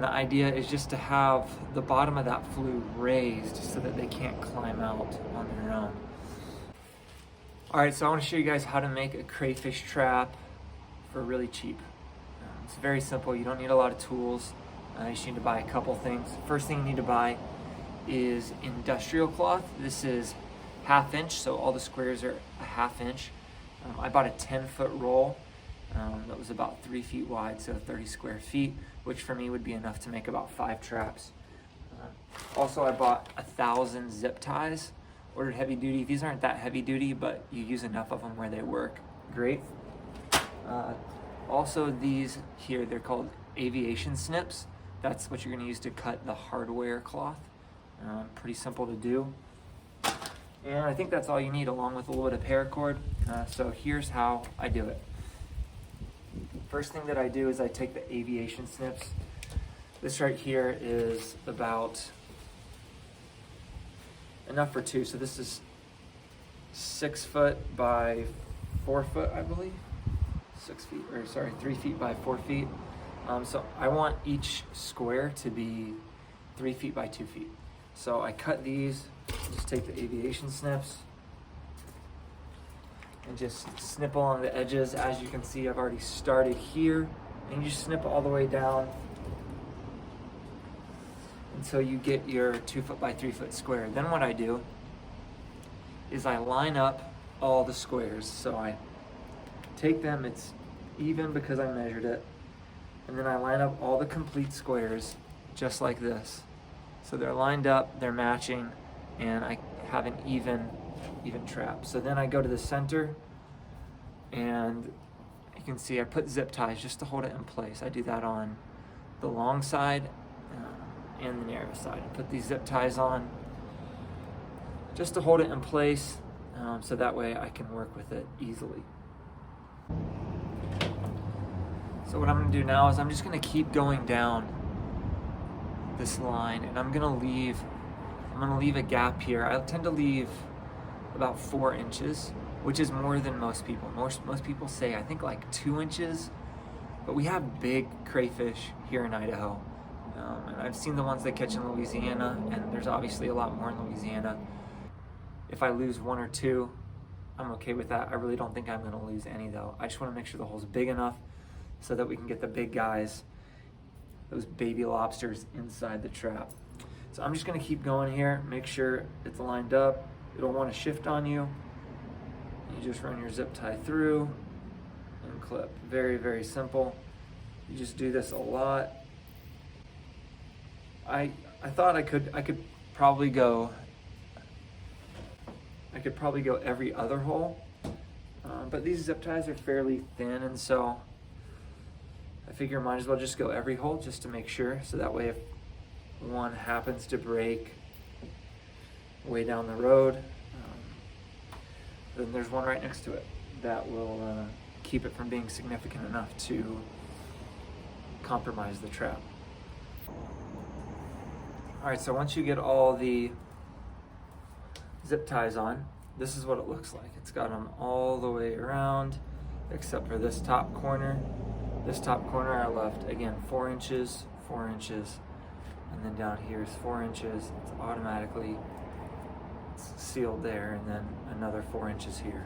The idea is just to have the bottom of that flue raised so that they can't climb out on their own. All right, so I want to show you guys how to make a crayfish trap for really cheap. It's very simple. You don't need a lot of tools. You just need to buy a couple things. First thing you need to buy is industrial cloth. This is 1/2 inch, so all the squares are a 1/2 inch. I bought a 10-foot roll that was about 3 feet wide, so 30 square feet, which for me would be enough to make about 5 traps. Also, I bought 1,000 zip ties. Ordered heavy duty. These aren't that heavy duty, but you use enough of them where they work great. Also, these here, they're called aviation snips. That's what you're going to use to cut the hardware cloth. Pretty simple to do. And I think that's all you need, along with a little bit of paracord. So here's how I do it. First thing that I do is I take the aviation snips. This right here is about enough for 2. So this is 6 foot by 4 foot, I believe. 3 feet by 4 feet. So I want each square to be 3 feet by 2 feet. So I cut these, just take the aviation snips and just snip along the edges. As you can see, I've already started here, and you just snip all the way down until you get your 2 foot by 3 foot square. Then what I do is I line up all the squares. So I take them, it's even because I measured it, and then I line up all the complete squares just like this. So they're lined up, they're matching, and I have an even trap. So then I go to the center, and you can see I put zip ties just to hold it in place. I do that on the long side and the narrow side. I put these zip ties on just to hold it in place, so that way I can work with it easily. So what I'm going to do now is I'm just going to keep going down this line, and I'm going to leave a gap here. I tend to leave about 4 inches, which is more than most people. Most people say, I think, like 2 inches, but we have big crayfish here in Idaho. And I've seen the ones they catch in Louisiana, and there's obviously a lot more in Louisiana. If I lose 1 or 2, I'm okay with that. I really don't think I'm going to lose any, though. I just want to make sure the hole's big enough so that we can get the big guys, those baby lobsters, inside the trap. So I'm just going to keep going here, make sure it's lined up. It'll want to shift on you. You just run your zip tie through and clip. Very, very simple. You just do this a lot. I thought I could probably go every other hole, but these zip ties are fairly thin, and so I figure I might as well just go every hole just to make sure, so that way if one happens to break way down the road, then there's one right next to it that will keep it from being significant enough to compromise the trap. All right, so once you get all the zip ties on, this is what it looks like. It's got them all the way around, except for this top corner. This top corner I left, again, 4 inches, 4 inches, and then down here is 4 inches. It's automatically sealed there, and then another 4 inches here.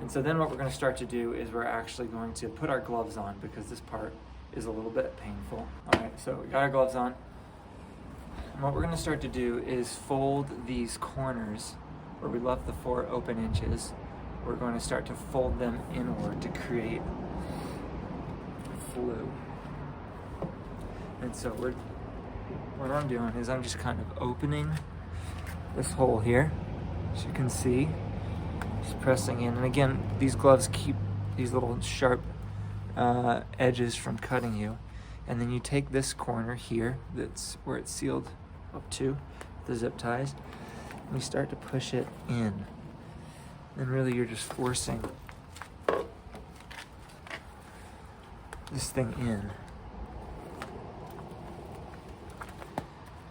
And so then what we're going to start to do is we're actually going to put our gloves on, because this part is a little bit painful. All right, so we got our gloves on. And what we're going to start to do is fold these corners where we left the 4 open inches. We're going to start to fold them inward to create flue. And so what I'm doing is I'm just kind of opening this hole here, as you can see, just pressing in. And again, these gloves keep these little sharp edges from cutting you. And then you take this corner here, that's where it's sealed up to the zip ties, and you start to push it in. And really you're just forcing this thing in.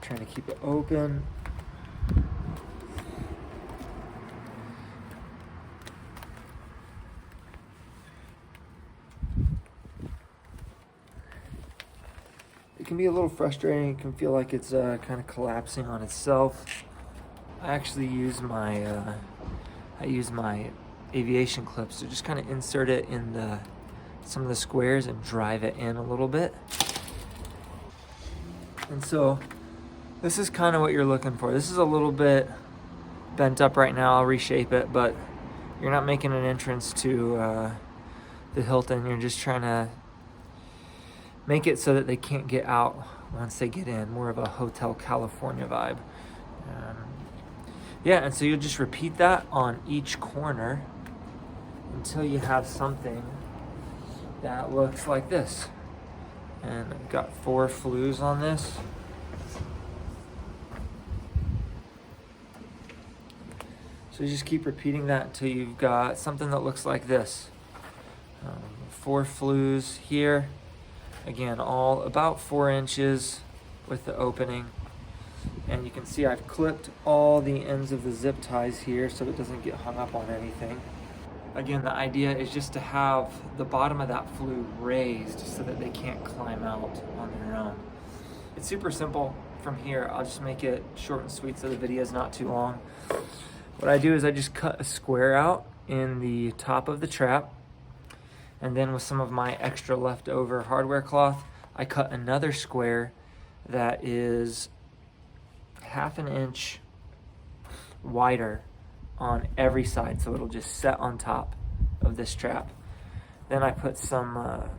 Trying to keep it open. can be a little frustrating. It can feel like it's kind of collapsing on itself. I actually use my aviation clips to just kind of insert it in some of the squares and drive it in a little bit. And so this is kind of what you're looking for. This is a little bit bent up right now. I'll reshape it, but you're not making an entrance to the Hilton. You're just trying to make it so that they can't get out once they get in. More of a Hotel California vibe. Yeah, and so you'll just repeat that on each corner until you have something that looks like this. And I've got 4 flues on this. So you just keep repeating that until you've got something that looks like this. 4 flues here. Again, all about 4 inches with the opening. And you can see I've clipped all the ends of the zip ties here so it doesn't get hung up on anything. Again, the idea is just to have the bottom of that flue raised so that they can't climb out on their own. It's super simple from here. I'll just make it short and sweet so the video is not too long. What I do is I just cut a square out in the top of the trap, and then with some of my extra leftover hardware cloth, I cut another square that is 1/2 inch wider on every side, so it'll just set on top of this trap. Then I put some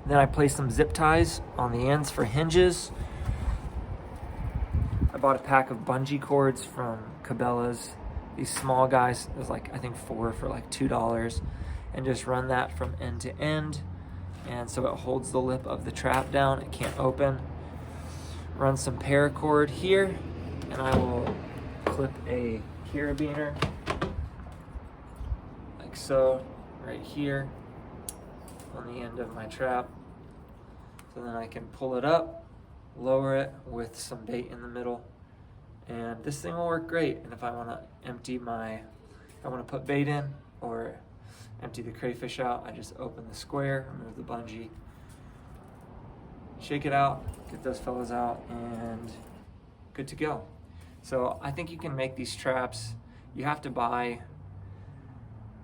then I place some zip ties on the ends for hinges. I bought a pack of bungee cords from Cabela's, these small guys. There's like, I think 4 for like $2, and just run that from end to end, and so it holds the lip of the trap down. It can't open. Run some paracord here, and I will clip a carabiner like so right here on the end of my trap, so then I can pull it up, lower it with some bait in the middle, and this thing will work great. And if I want to put bait in or empty the crayfish out, I just open the square, remove the bungee, shake it out, get those fellas out, and good to go. So I think you can make these traps. You have to buy,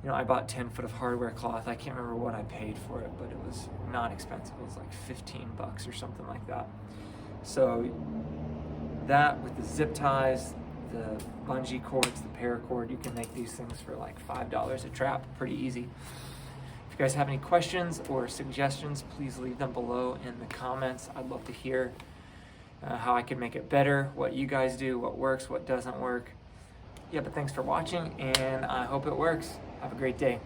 I bought 10 foot of hardware cloth. I can't remember what I paid for it, but it was not expensive. It was like $15 or something like that. So that with the zip ties, the bungee cords, the paracord, you can make these things for like $5 a trap, pretty easy. If you guys have any questions or suggestions, please leave them below in the comments. I'd love to hear how I can make it better, what you guys do, what works, what doesn't work. Yeah, but thanks for watching, and I hope it works. Have a great day.